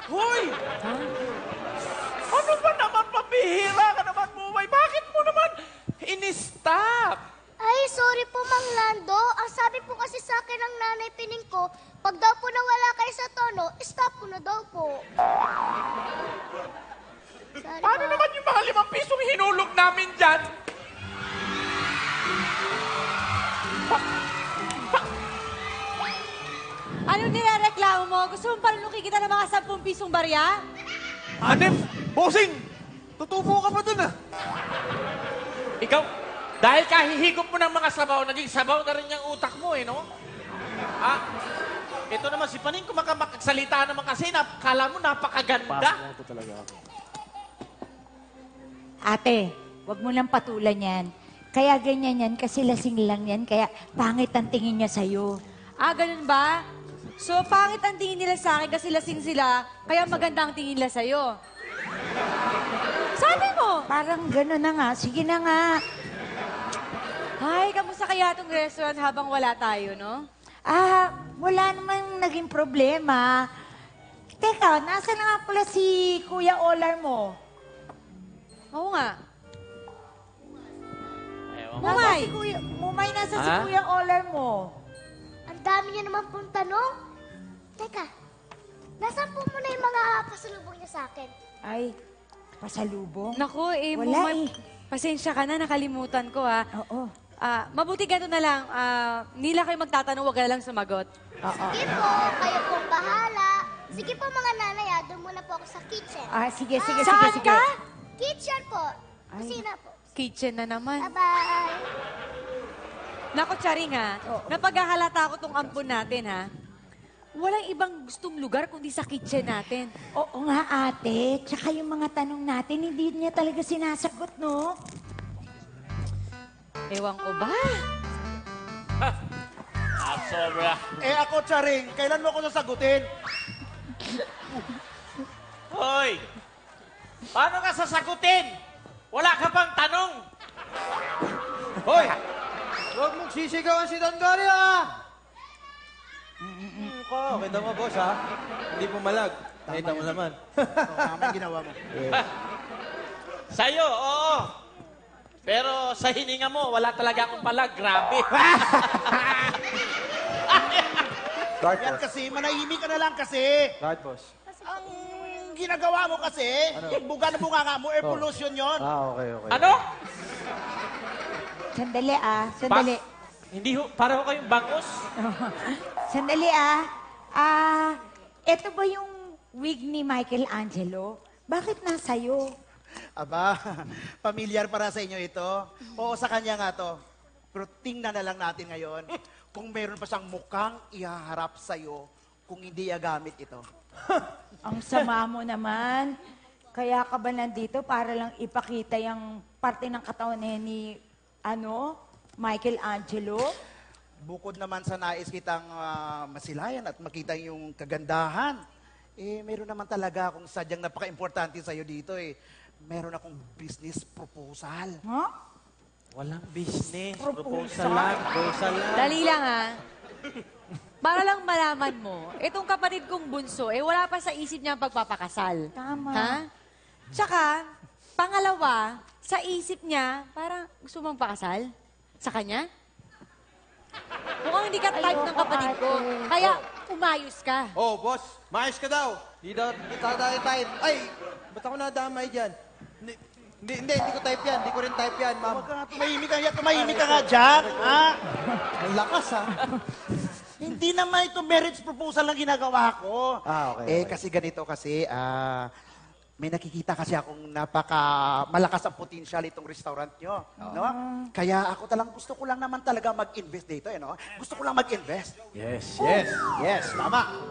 Hoy! Ano ba naman, pabihira ka naman, Mumay? Bakit mo naman in-stop? Ay, sorry po, Mang Lando. Ang sabi po kasi sa akin ng nanay pining ko, pag daw po nawala kayo sa tono, stop ko na daw po. Sorry Paano po. naman yung mga 5 pisong hinulog namin dyan? Anong nirereklamo mo? Gusto mong panunuki kita ng mga 10 pisong barya? Hanep! Bossing! Tutubo ka pa dun ah! Ikaw, dahil kahihigop mo ng mga sabaw, naging sabaw na rin yung utak mo, eh, no? Ah, ito naman si Paning, kung makapagsalita naman kasi, kala mo napakaganda. Ito talaga ako. Ate, wag mo lang patulan yan. Kaya ganyan yan, kasi lasing lang yan, kaya pangit ang tingin niya sa'yo. Ah, ganun ba? So, pangit ang tingin nila sa akin kasi lasing sila, kaya maganda ang tingin nila sa'yo. Sabi mo! Parang gano'n na nga, sige na nga. Ay, kamusta kaya itong restaurant habang wala tayo, no? Wala namang naging problema. Teka, nasa na nga pala si Kuya Olar mo? Oo nga. Ewan ko. Mumay! Mumay, nasa si Ha? Kuya Olar mo? Ang dami niya naman pong tanong. Teka, nasaan po muna yung mga pasalubong niya sa akin? Ay, pasalubong? Naku, Wala Mumay, pasensya ka na, nakalimutan ko, ha. Oo. Mabuti ganito na lang, nila kayo magtatanong, huwag ka na lang sumagot. Sige po, kayo pong bahala. Sige po mga nanay, doon muna po ako sa kitchen. Sige, sige, Saan sige. ka? Kitchen po. Kusina po. Kitchen na naman. Bye-bye. Naku, Charing, ha. Napaghahalata ko tong ampun natin, ha. Walang ibang gustong lugar kundi sa kitchen natin. Oo nga, ate. Tsaka yung mga tanong natin, hindi niya talaga sinasagot, no? Ewan ko ba? Sobra. Ako, Charing, kailan mo ako sasagutin? Hoy! Paano ka sasagutin? Wala ka pang tanong. Hoy! Huwag mong sisigawan si Don Gario ah! Kita mo, boss ha? Hindi pumalag. Nakita mo naman. Tama yung ginawa mo. Sa'yo, oo. Pero sa hininga mo, wala talaga akong palag. Grabe. Yan kasi, manahimik ka na lang kasi. Right, boss. Ang ginagawa mo kasi, yung buga na bunga nga mo, air pollution yun. Okay. Ano? Sandali, sandali. Hindi ho, para ho kayong bangus. Sandali, eto ba yung wig ni Michelangelo? Bakit nasa'yo? Aba, pamilyar para sa inyo ito. Oo, sa kanya nga to. Pero tingnan na lang natin ngayon kung meron pa siyang mukhang ihaharap sa'yo kung hindi gamit ito. Ang sama mo naman. Kaya ka ba nandito para lang ipakita yung parte ng katawan ni Michelangelo? Bukod naman sa nais kitang masilayan at makita yung kagandahan, meron naman talaga akong sadyang napaka-importante sa'yo dito Meron akong business proposal. Huh? Walang business. Proposal? Proposal lang. Dali lang, ha. Para lang malaman mo, itong kapatid kong bunso, wala pa sa isip niya ang pagpapakasal. Tama. Ha? Tsaka, pangalawa, sa isip niya, parang gusto mong pakasal? Sa kanya? Mukhang hindi ka type ng kapatid ko. Kaya, umayos ka. Oh, boss, maayos ka daw. Hindi tayo. Ay, ba't ako nadamay dyan? Hindi ko type yan. Hindi ko rin type yan, ma'am. Huwag ka nga, tumahimik ka nga, Jack. Ha? Ang lakas, ha? Hindi naman ito marriage proposal lang ginagawa ko. Okay. Kasi ganito kasi, may nakikita kasi akong malakas ang potential itong restaurant nyo. No? Kaya ako gusto ko lang naman talaga mag-invest dito. No? Gusto ko lang mag-invest. Yes, tama.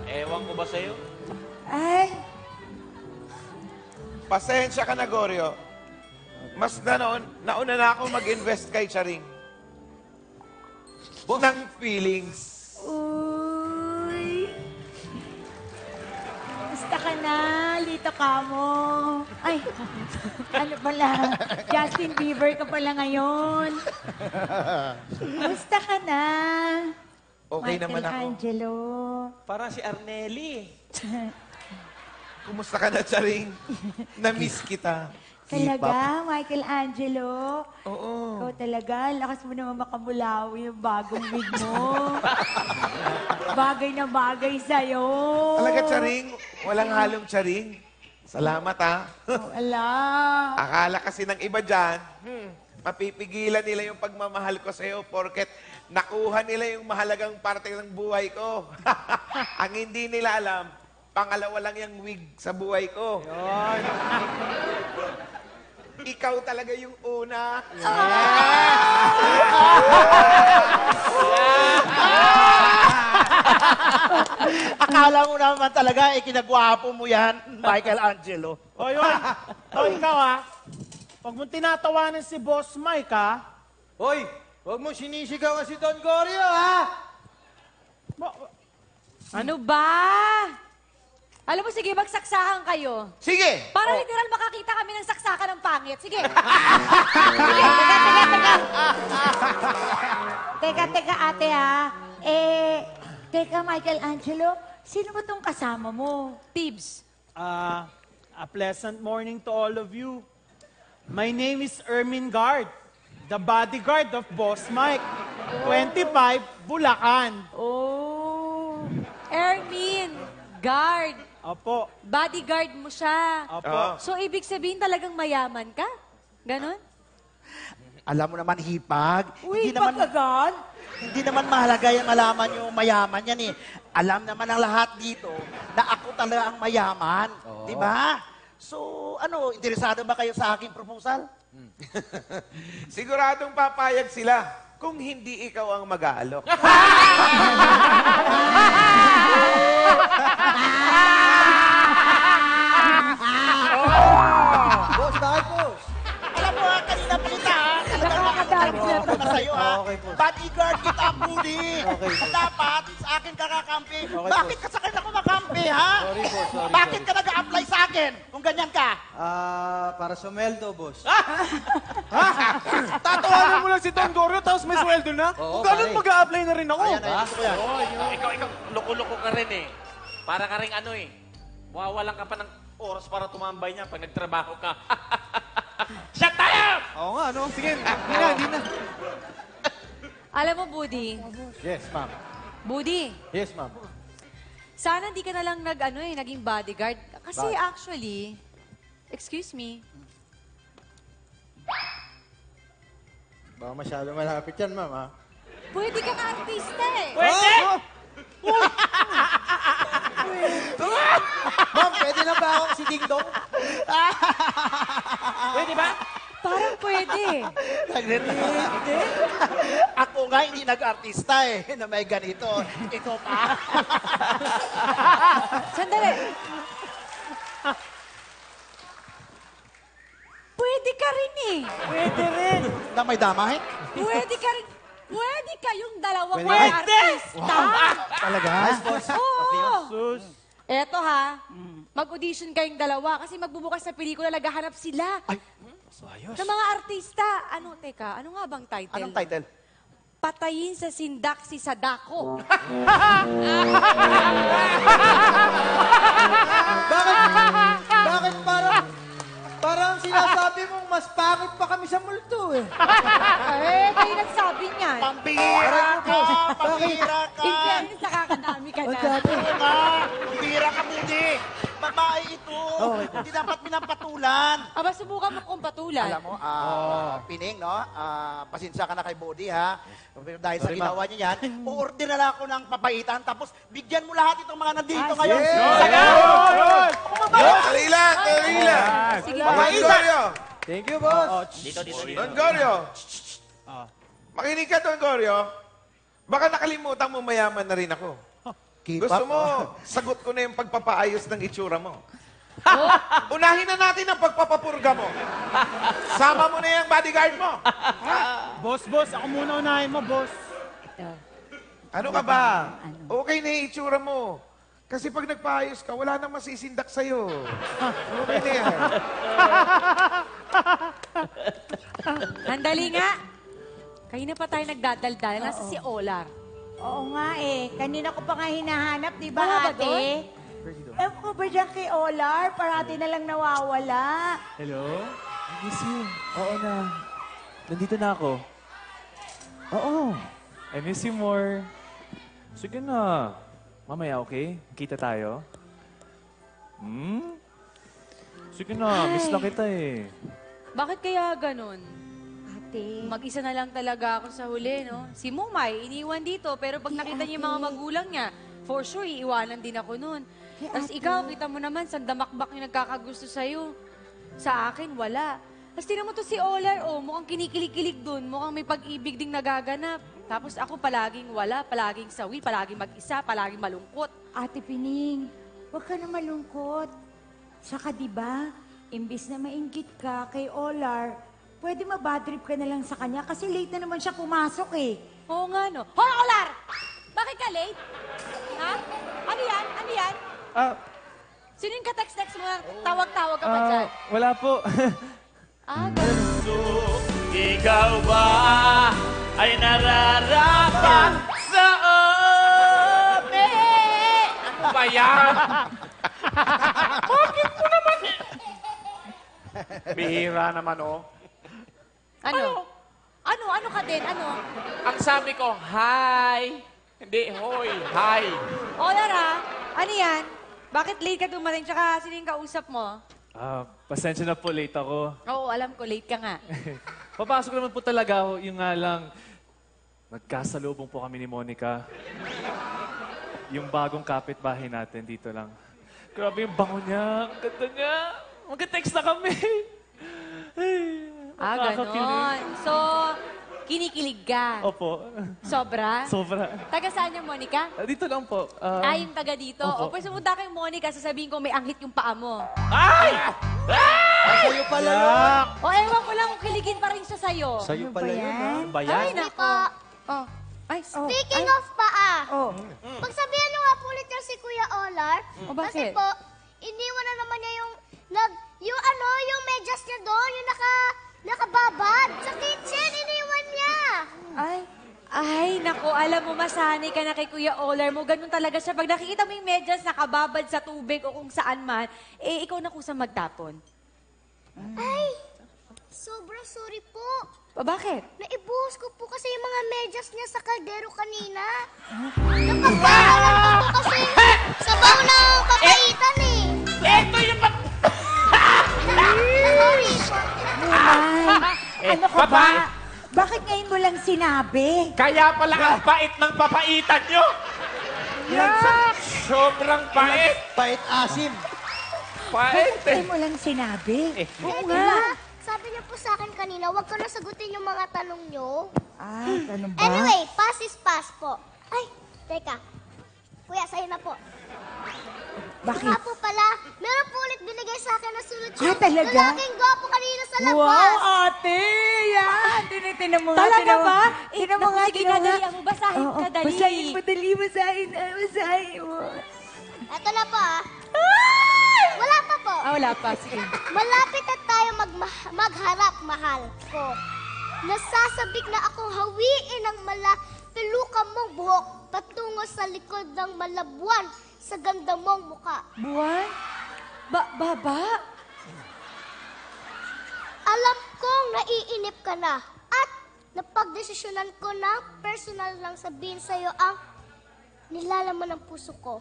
Ewan ko ba sa'yo? Ay, Pasensya ka na, Goryo. Mas nauna na ako mag-invest kay Charing. Ng feelings. uy. Basta ka na, Lito Kamo. Ay, ano pala, Justin Bieber ka pala ngayon. Basta ka na. Okay naman ako. Michelangelo. Parang si Arnelli. Kumusta ka na, Charing? Na-miss kita. Talaga, Michelangelo? Oo. Ikaw talaga, lakas mo naman makamulawi yung bagong wig mo. Bagay na bagay sa'yo. Talaga, Charing? Walang halong Charing? Salamat, ha? Oh, ala. Akala kasi ng iba dyan, mapipigilan nila yung pagmamahal ko sa'yo porket nakuha nila yung mahalagang parte ng buhay ko. Ang hindi nila alam, pangalawa lang yung wig sa buhay ko. Ikaw talaga yung una. Akala mo naman talaga, kinagwapo mo yan, Michelangelo. O yun. O ikaw ha. Huwag mong tinatawanan si Boss Mike ha. Hoy, huwag mo sinisigaw si Don Gorio, ha? Ano ba? Alam mo, sige, magsaksahan kayo. Sige! Para literal makakita kami ng saksakan ng pangit. Sige. Sige, teka. Teka, ate ha. Teka, Michelangelo, sino ba tong kasama mo? Tibbs. A pleasant morning to all of you. My name is Ermin Guard, the bodyguard of Boss Mike. 25, Bulacan. Oh. Ermin, guard. Opo, Bodyguard mo siya. opo. So, ibig sabihin talagang mayaman ka? Ganon? Alam mo naman, Hipag, Uy, pagkagan? hindi naman mahalaga yung malaman yung mayaman yan eh. Alam naman ng lahat dito na ako talaga ang mayaman. Di ba? So, interesado ba kayo sa aking proposal? Siguradong papayag sila kung hindi ikaw ang mag-aalok. Boss, bakit, boss? Alam mo, kanina pa kita, talagang nakakatawa na sa'yo, ha? Okay po. Bodyguard kita, Budi. Okay po. Dapat, sa akin ka kakampi. Okay Bakit po. ka sa akin ako makampi, ha? Sorry po, sorry Bakit po. ka nag-a-apply sa akin kung ganyan ka? Para sumeldo, boss. Tatawanan mo lang si Don Gorio tapos may sweldo na? Oo, Kung ganun, pare. mag-a-apply na rin ako. Ayan, gusto ko yan. Ikaw, loko-loko ka rin eh. Para ka rin mawawalan ka pa ng oras para tumambay niya pag nagtrabaho ka. Shut tayo! Oo nga, no? Sige, hindi na. Alam mo, Budi, Yes, ma'am. Budi, Yes, ma'am. sana di ka na lang naging bodyguard. Kasi actually, excuse me, Baka masyado malapit yan, ma'am, ha? pwede kang artista eh. Pwede! Ma'am, pwede na ba ako si Ding Dong? Pwede ba? Parang pwede. Ako nga hindi nag-artista eh, na may ganito. Ito pa. Sandali. Pwede ka rin eh. Pwede rin. Na may damay? Pwede ka rin. Pwede kayong dalawang Pwede. mga artista. Talaga? Oo. Sus. Eto ha, mag-audition kayong dalawa kasi magbubukas na pelikula, naghahanap sila. Ay, Ng mga artista. Teka, ano nga bang title? Anong title? Patayin sa sindak si Sadako. Bakit parang sinasabi mong mas pangit pa kami sa multo, eh. Kayo nagsabi niyan. Pambira ka! Pambira ka! In fairness, nakakadami ka na. Oo nga! Pambira ka, Budi! Babae ito! Hindi dapat pinapatulan! Aba, subukan mo kung patulan. Alam mo, Pining, no? Pasensya ka na kay Budi, ha? Pero dahil sa ginawa niya yan, uorder na lang ako ng papaitan, tapos bigyan mo lahat itong mga nandito ngayon. Dali lang, dali lang. Sige, Don Gorio! Thank you, boss. Don Gorio! Makinig ka, Don Gorio. Baka nakalimutan mo mayaman na rin ako. Gusto mo, sagot ko na yung pagpapaayos ng itsura mo. Unahin na natin ang pagpapapurga mo. Sama mo na yung bodyguard mo. Boss, ako muna unahin mo, boss. Ano ka ba? Okay na yung itsura mo. Kasi pag nagpaayos ka, wala nang masisindak sa'yo. Okay na yan. Handali nga. Kayo na pa tayo nagdadaldal. Nasa si Olar. Oo nga eh. Kanina ko pa nga hinahanap, di ba Wala ba ate? Ewan ko ba dyan kay Olar? Parati na lang nawawala. Hello? I miss you. Oo na. Nandito na ako. Oo. I miss you more. Sige na. Mamaya, okay? Kita tayo? Hmm? Sige na. Miss lang kita eh. Bakit kaya ganun? Ate. Mag-isa na lang talaga ako sa huli, no? Si Mumay, iniwan dito, pero pag nakita niya yung mga magulang niya, for sure, iiwanan din ako nun. Tapos ikaw, kita mo naman, sandamakbak yung nagkakagusto sa'yo. Sa akin, wala. Tapos tinan mo to si Olar, oh, mukhang kinikilig-kilig dun, mukhang may pag-ibig ding nagaganap. Tapos ako palaging wala, palaging sawi, palaging mag-isa, palaging malungkot. Ate Pining, huwag ka na malungkot. Saka di ba, imbis na mainggit ka kay Olar, pwede mabadrip ka na lang sa kanya kasi late na naman siya pumasok eh. Oo nga, no? Hoy, Olar! Bakit ka late? Ha? Ano yan? Ano yan? Sino yung ka-text-text mo? Tawag-tawag ka pa dyan? Wala po. Ganun. Ikaw ba ay nararapat sa amin? Ano ba yan? Bakit mo naman? Bihira naman, oh. Ano? Ano ka din? Ano? Ang sabi ko, hi. Hindi, hoy, hi. Olar, ha? Ano yan? Bakit late ka dumating? Tsaka sino yung kausap mo? Pasensya na po, late ako. Oo, alam ko, late ka nga. Papasok naman po talaga ako. Yung nga lang, nagkasalubong po kami ni Monica. Yung bagong kapitbahay natin dito lang. Grabe yung bango niya. Ang ganda niya. Mag-text na kami. Ay, nakakakilig. Ganon. So, kinikilig ka. Opo. Sobra? Sobra. Taga saan yung Monica? Dito lang po. Yung taga dito. Opo. O, pag sumunta kay Monica, sasabihin ko may anghit yung paa mo. Ay! Sa'yo pala yun. O, ewan ko lang kung kiligin pa rin siya sa'yo. Sa'yo pala yun, ha? Ay, Hindi nako. po. Oh. Ay, Speaking of paa, Oh, pagsabihan nyo nga po ulit yan si Kuya Olar. O, bakit? Kasi po, iniwan na naman niya yung medyas niya doon, yung nakababad. Sa kitchen, iniwan niya. Ay, nako, alam mo, masanay ka na kay Kuya Olar mo. Ganun talaga siya. Pag nakikita mo yung medyas nakababad sa tubig o kung saan man, ikaw na kusang magtapon. Ay, sobrang sorry po. Bakit? Naibuhos ko po kasi yung mga medyas niya sa kaldero kanina. Napagbahalan ko po kasi sabaw ng papaitan eh. Ito yung Sorry po. ano ka ba? Bakit ngayon mo lang sinabi? Kaya pala ang pait ng papaitan nyo. Sobrang pait. Pait-asim. Pait. Ngayon mo lang sinabi. Oo nga. Sabi niyo po sa akin kanina, huwag ko na sagutin yung mga tanong niyo. Ganun ba? Anyway, pass is pass po. Ay, teka. Kuya, sa'yo na po. Bakit? Nga po pala, meron po ulit binigay sa akin na sunod yung talaga? lalaking gwapo kanina sa labas. Wow, ate! Yan! Tinan mo nga, Talaga tinan mo. ba? Tinan mo nga, Sige, tinan mo nga. kadali mo. Basahin Oo, ka, dali. Basahin mo, dali. Basahin mo. Ito na po ah. Wala pa po. Wala pa. Sige. Malapit na tayo magharap, mahal ko. Nasasabik na akong hawiin ang malapilukang mong buhok patungo sa likod ng malabuan sa ganda mong muka. Buwan? Baba? Alam kong naiinip ka na at napagdesisyonan ko na personal lang sabihin sa'yo ang nilalaman ng puso ko.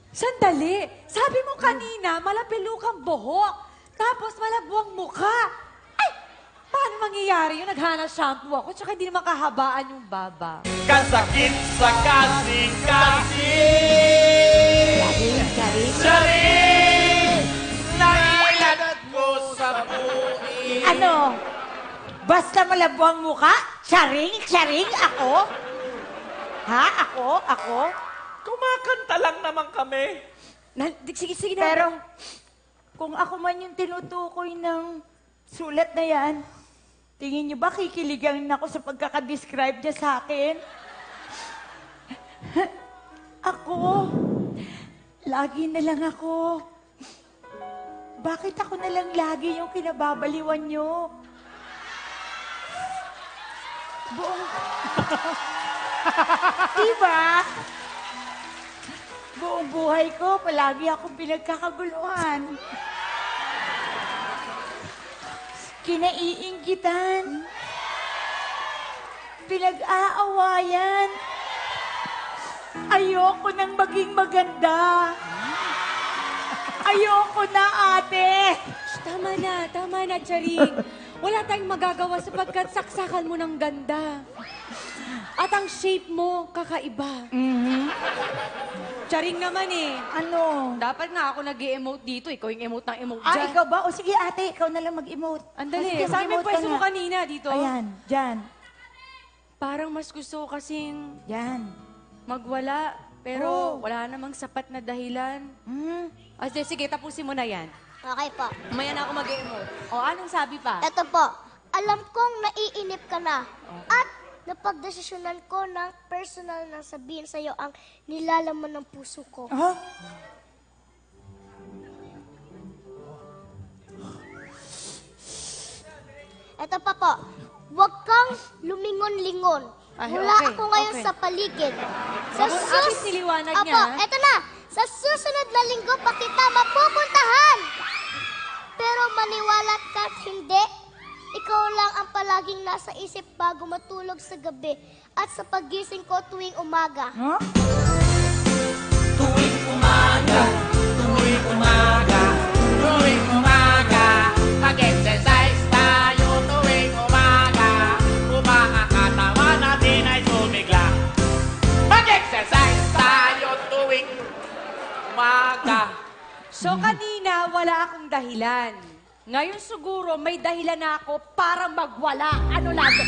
Sandali. Sabi mo kanina, malapilukang buhok. Tapos malabuang mukha. Ay! Paano mangyayari yun? Naghana shampoo ako, tsaka hindi naman kahabaan yung baba. Kasakit sa kasing-kasing. Charing! Nailanad mo sa buhay. Ano? Basta malabuang mukha? Charing? Charing? Ako? Ha? Ako? Kumakanta lang naman kami. Sige na. Pero, kung ako man yung tinutukoy ng sulat na yan, tingin niyo ba kikiligan ako sa pagkakadescribe niya sa akin? Ako, lagi na lang ako. Bakit ako na lang lagi yung kinababaliwan niyo? Diba? Buong buhay ko, palagi akong pinagkakaguluhan. Kinaiinggitan. Pinag-aawayan. Ayoko nang maging maganda. Ayoko na, ate. Shh, tama na, Charing. Wala tayong magagawa sapagkat saksakan mo ng ganda. At ang shape mo, kakaiba. Charing naman eh. Ano? Dapat nga ako nag-i-emote dito. Ikaw yung emote ng emote Ah, dyan. ikaw ba? O sige, ate, ikaw na lang mag-emote. Andali. Sige, Saan may mag-emote ka pwesto mo nga. kanina dito? Ayan, dyan. Parang mas gusto ko kasing Yan. magwala. Pero wala namang sapat na dahilan. Sige, tapusin mo na yan. Okay po. Maya na ako mag-emote. O, anong sabi pa? Eto po, alam kong naiinip ka na. At napagdesisyonan ko ng personal na sabihin sa'yo ang nilalaman ng puso ko. Oh? Eto pa po, huwag kang lumingon-lingon. Ay, Wala okay, ako ngayon okay. sa paligid. Bakit niliwanag Apo, niya? eto na. Sa susunod na linggo pa kita mapupuntahan. Pero maniwala't kahit hindi, ikaw lang ang palaging nasa isip bago matulog sa gabi at sa pagising ko tuwing umaga. Huh? Tuwing umaga, mag-exercise tayo tuwing umaga. Kumakatawan natin ay sumigla. Mag-exercise tayo tuwing umaga. So, kanina, wala akong dahilan. Ngayon siguro, may dahilan na ako para magwala. Ano na ito?